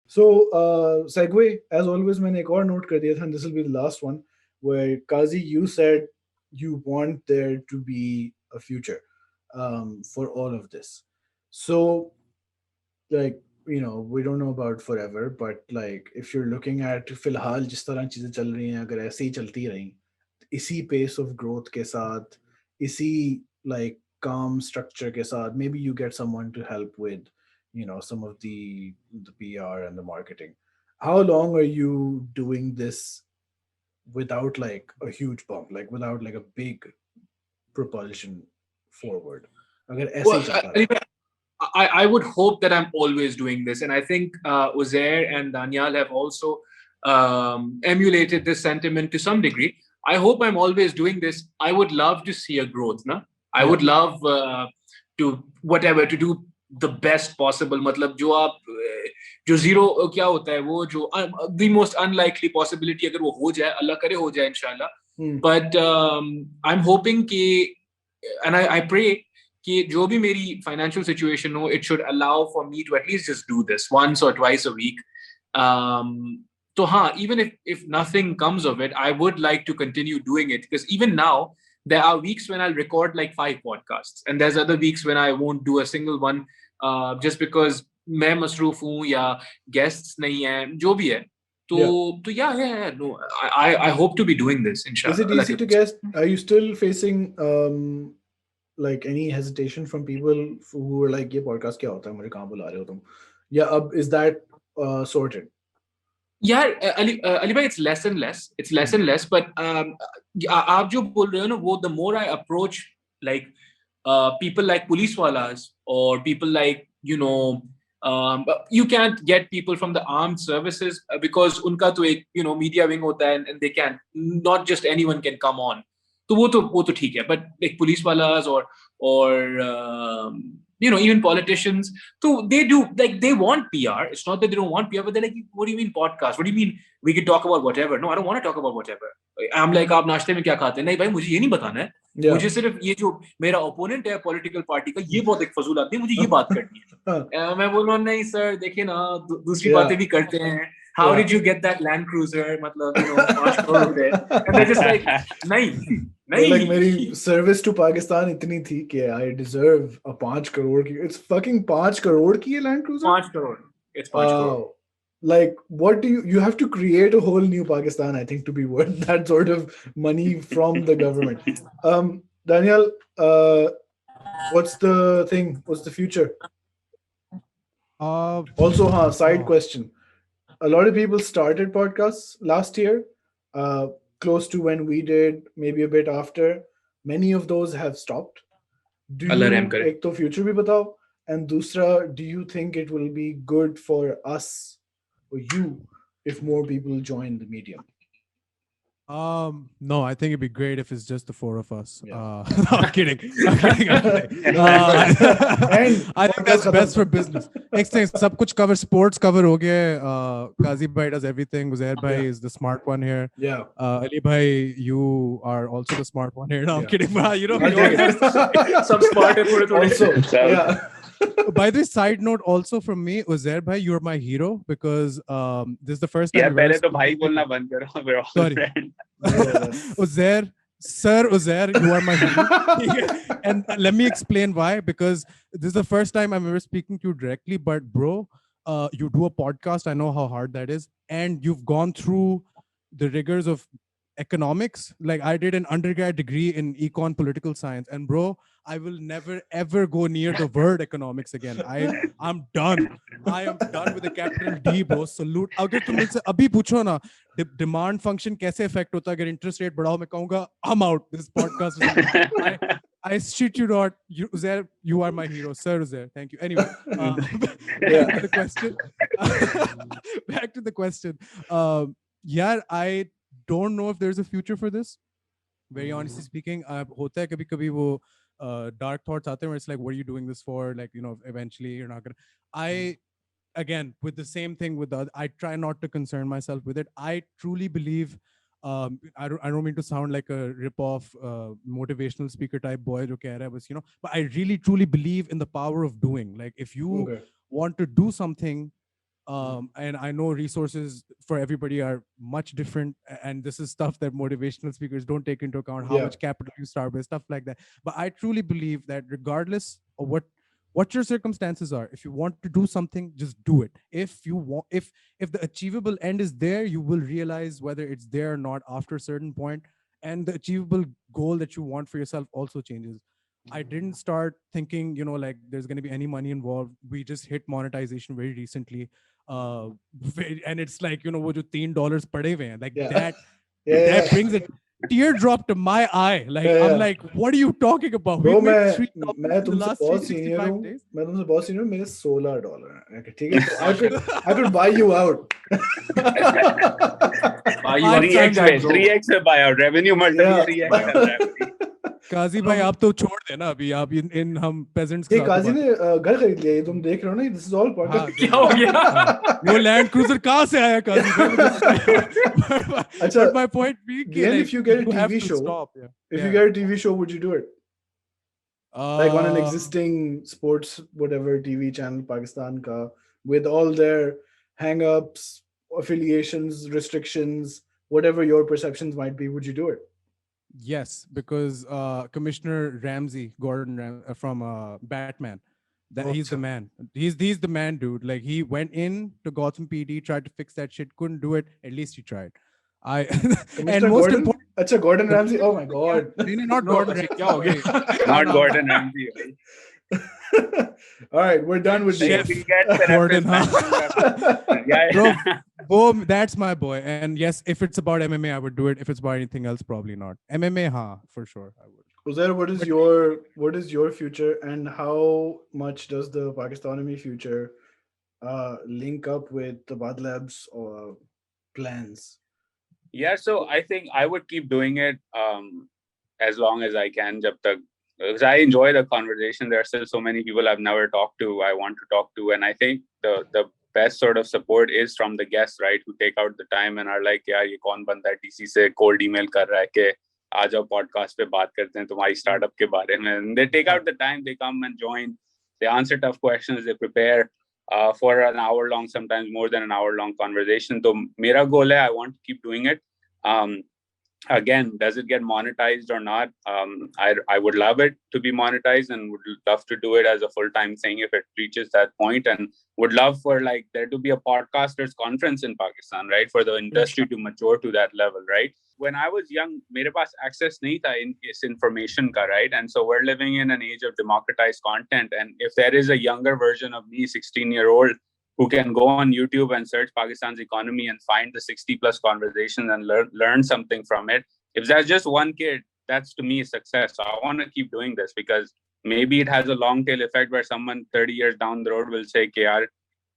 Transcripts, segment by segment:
So segue as always मैंने एक और note कर दिया था, and this will be the last one, where Kazi, you said you want there to be a future for all of this. So like, we don't know about forever, but like if you're looking at फिलहाल जिस तरह चीजें चल रही हैं, अगर ऐसे ही चलती रहीं इसी pace of growth के साथ, इसी like calm structure के साथ, maybe you get someone to help with some of the PR and the marketing. How long are you doing this without like a huge bump, like without like a big propulsion forward? अगर ऐसे ही Well, चलता रहा. I would hope that I'm always doing this. And I think Uzair and Daniel have also emulated this sentiment to some degree. I hope I'm always doing this. I would love to see a growth. Na? I Yeah. would love to do the best possible. मतलब जो zero क्या होता है वो जो the most unlikely possibility अगर वो हो जाए, अल्लाह करे हो जाए इंशाल्लाह. But I'm hoping कि, and I pray कि जो भी मेरी financial situation हो, it should allow for me to at least just do this once or twice a week. So हाँ, even if nothing comes of it, I would like to continue doing it, because even now there are weeks when I'll record like 5 podcasts, and there's other weeks when I won't do a single one, just because मैं मसरूफ हूँ या guests नहीं हैं, जो भी है. तो yeah, no, I hope to be doing this, Is it inshallah. easy to guess? Are you still facing like any hesitation from people who are like, ये podcast क्या होता है, मुझे कहाँ बुला रहे हो तुम? Yeah, is that sorted? Yeah, Ali bhai, it's less and less. It's less and less. But आप जो बोल रहे हो ना, वो the more I approach like people like police walas, or people like, you can't get people from the armed services, because उनका तो एक media wing होता है, and they can, not just anyone can come on. तो वो तो ठीक है. But like police walas, or even politicians, so they do, like, they want PR. It's not that they don't want PR, but they're like, what do you mean podcast? What do you mean we can talk about whatever? No, I don't want to talk about whatever. I'm like, आप नाश्ते में क्या खाते हैं? नहीं भाई, मुझे ये नहीं बताना है. Yeah. मुझे सिर्फ ये जो मेरा ओपोनेंट है पॉलिटिकल पार्टी का, ये बहुत एक फजूल आदमी है, मुझे ये बात करनी है. मैं बोल रहा हूँ, नहीं सर, देखिए ना, दूसरी Yeah. बातें भी करते हैं. How Yeah. did you get that Land Cruiser? मतलब 5 करोड़ रुपए. And they're just like, नहीं They're like, नहीं. मेरी service to Pakistan इतनी थी कि I deserve a 5 crore की. It's fucking 5 crore की है Land Cruiser? 5 crore. It's 5 crore. Like, what do you have to create a whole new Pakistan, I think, to be worth that sort of money from the government. Daniel, what's the thing? What's the future? Also, side question. A lot of people started podcasts last year, close to when we did, maybe a bit after. Many of those have stopped. Do Allah you, रहम करे. एक तो future भी बताओ, and दूसरा, do you think it will be good for us, or you, if more people join the medium? No, I think it'd be great if it's just the 4 of us. Yeah. No, I'm kidding. I'm kidding. I think that's best for business. Next thing, सब कुछ cover, sports cover हो गया. Kazi bhai does everything. Uzair bhai is the smart one here. Yeah. Ali bhai, you are also the smart one here. No, I'm kidding. You know, Some smart also. Yeah. By the way, side note, also from me, Uzair bhai, you're my hero, because this is the first time. यार पहले तो भाई बोलना बंद करो. We're all Sorry. friends. Uzair, Sir Uzair, you are my hero. And let me explain why. Because this is the first time I'm ever speaking to you directly. But bro, you do a podcast. I know how hard that is, and you've gone through the rigors of economics. Like, I did an undergrad degree in econ political science, and bro, I will never ever go near the word economics again. I'm done. I am done with the capital D, bro. Salute. अगर तुम मुझसे अभी पूछो ना, demand function कैसे affect होता है अगर interest rate बढ़ाओ, मैं कहूँगा I'm out. This podcast is I shit you not. Uzair, you are my hero. Sir Uzair, thank you. Anyway, back to the question. Back to the question. Yeah, I don't know if there's a future for this. Very honestly speaking, होता है कभी-कभी वो dark thoughts आते हैं where it's like, what are you doing this for? Like, eventually you're not gonna. Again, with the same thing with the other, I try not to concern myself with it. I truly believe, I don't mean to sound like a rip-off motivational speaker type boy जो कह रहा है बस, but I really truly believe in the power of doing. Like, if you want to do something, And I know resources for everybody are much different, and this is stuff that motivational speakers don't take into account, how Yeah. much capital you start with, stuff like that. But I truly believe that regardless of what your circumstances are, if you want to do something, just do it. If you want, if the achievable end is there, you will realize whether it's there or not after a certain point, and the achievable goal that you want for yourself also changes. I didn't start thinking, like there's going to be any money involved. We just hit monetization very recently. uh and it's like, wo jo $3 pade hue hain, like Yeah. that Yeah. that brings a teardrop to my eye. Like, Yeah, I'm yeah. like, what are you talking about? Bro, We've made मैं 3,000 in the तुमसे last बहुत senior 365 हूँ. days. मैं तुमसे बहुत senior हूँ. मेरे $16 हैं. ठीक है, तो I could buy you out. Buy you Five out. 3x times पे, bro. 3x पे buyout, revenue multiple Yeah. 3x चल रहा है भाई. काजी भाई, आप तो छोड़ देना अभी, आप इन हम peasants के ये साथ काजी बात ने घर खरीद लिया. ये तुम देख रहे हो ना. This is all part हाँ, of. क्या हो गया? हाँ, वो लैंड क्रूजर कहाँ से आया काजी भाई, मुझे बताइए. अच्छा, But my point being कि, Then like, if you get a you have TV to show, stop. Yeah. if you Yeah. get a TV show, would you do it? Like on an Uh, existing sports whatever TV channel Pakistan ka, with all their hang-ups, affiliations, restrictions, whatever your perceptions might be, would you do it? Yes, because Commissioner Gordon from Batman, that he's the Awesome. man. He's the man, dude. Like, he went in to Gotham PD, tried to fix that shit, couldn't do it. At least he tried. And Commissioner most Gordon? important, Acha, Gordon Ramsay. Oh my god. not No, Gordon अच्छा, Ramsay. क्या हो गया? Not Gordon Ramsay भाई. All right, we're done with Like, Chef this. we get the Gordon, reference, huh? man. Yeah, Bro, yeah. boom, that's my boy. And yes, if it's about MMA, I would do it. If it's about anything else, probably not. MMA, for sure, I would. Uzair, what is your future, and how much does the Pakistani future link up with the Bad Labs or plans? Yeah, so I think I would keep doing it as long as I can. Because I enjoy the conversation. There are still so many people I've never talked to, I want to talk to. And I think the best sort of support is from the guests, right? Who take out the time and are like, yeah, ye kaun banda hai DC se cold email kar raha hai ke aa jao podcast pe baat karte hain tumhari startup ke bare mein. And they take out the time, they come and join, they answer tough questions, they prepare for an hour long, sometimes more than an hour long conversation. So mera goal hai, I want to keep doing it. Again, does it get monetized or not? I would love it to be monetized and would love to do it as a full-time thing if it reaches that point, and would love for like there to be a podcasters conference in Pakistan, right? For the industry to mature to that level, right? When I was young, mere paas access nahi tha in is information ka, right? And so we're living in an age of democratized content. And if there is a younger version of me, 16-year-old, who can go on YouTube and search Pakistan's economy and find the 60 plus conversations and learn something from it. If that's just one kid, that's to me success. So I want to keep doing this because maybe it has a long tail effect where someone 30 years down the road will say, KR,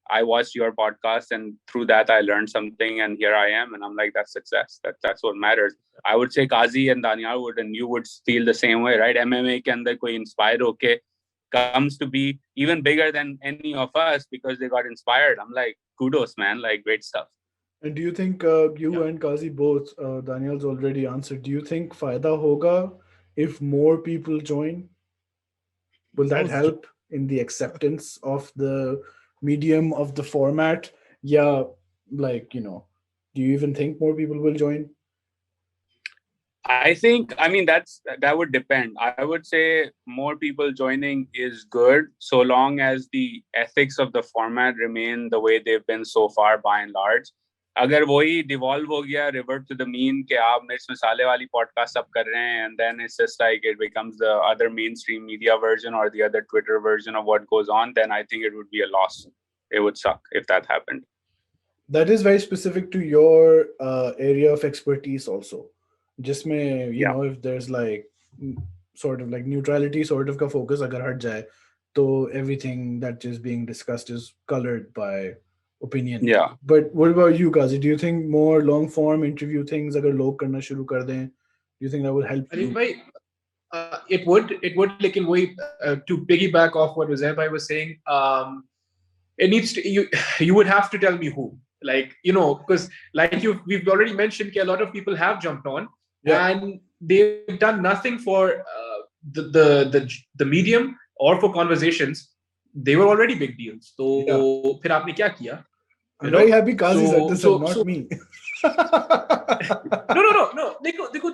I watched your podcast and through that I learned something and here I am. And I'm like, that's success. That's what matters. I would say Kazi and Daniel would, and you would feel the same way, right? MMA ke andar koi inspire okay comes to be even bigger than any of us because they got inspired. I'm like, kudos, man, like great stuff. And do you think you and Kazi both, Daniel's already answered, do you think fayda hoga if more people join? Will that How's help in the acceptance of the medium, of the format? Yeah, like, do you even think more people will join? I think, I mean, that would depend. I would say more people joining is good so long as the ethics of the format remain the way they've been so far by and large. अगर वही devolve हो गया, revert to the mean कि आप मिर्च मसाले वाली podcast सब कर रहे हैं, and then it's just like it becomes the other mainstream media version or the other Twitter version of what goes on, then I think it would be a loss. It would suck if that happened. That is very specific to your area of expertise also. Just may, if there's like sort of like neutrality sort of ka focus agar hat jaye, so everything that is being discussed is colored by opinion. Yeah. But what about you, Kazi? Do you think more long form interview things agar log karna shuru kar dein, do you think that would help you? It would like in way to piggyback off what Uzair bhai was saying. It needs to you would have to tell me who, like, because like we've already mentioned a lot of people have jumped on. Yeah. And they've done nothing for the medium or for conversations. They were already big deals. So फिर आपने क्या किया? I'm very happy Kazi said this and not so me. no. देखो,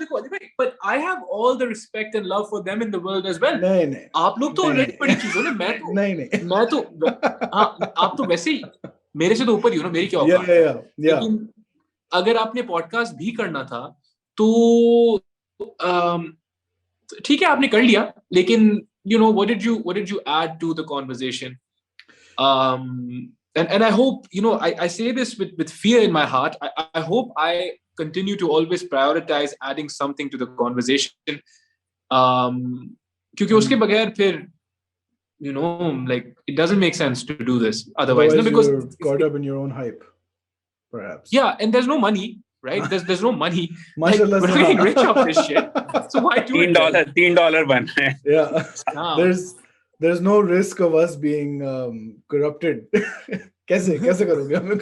but I have all the respect and love for them in the world as well. नहीं आप लोग तो already बड़ी चीज हो ना, मैं तो हाँ, आप तो वैसे ही मेरे से तो ऊपर ही हो ना, मेरी क्या औकात है। लेकिन अगर आपने पॉडकास्ट भी करना था तो ठीक है, आपने कर लिया, लेकिन what did you add to the conversation? And I hope, I say this with fear in my heart. I hope I continue to always prioritize adding something to the conversation. क्योंकि उसके बगैर फिर, like, it doesn't make sense to do this otherwise. No, because you're caught up in your own hype, perhaps. Yeah, and there's no money, right? There's no money. Mashallah, like, we're not getting rich off this shit. So why do it? $3 बन रहा है. Yeah. There's no risk of us being corrupted. कैसे करोगे हमें?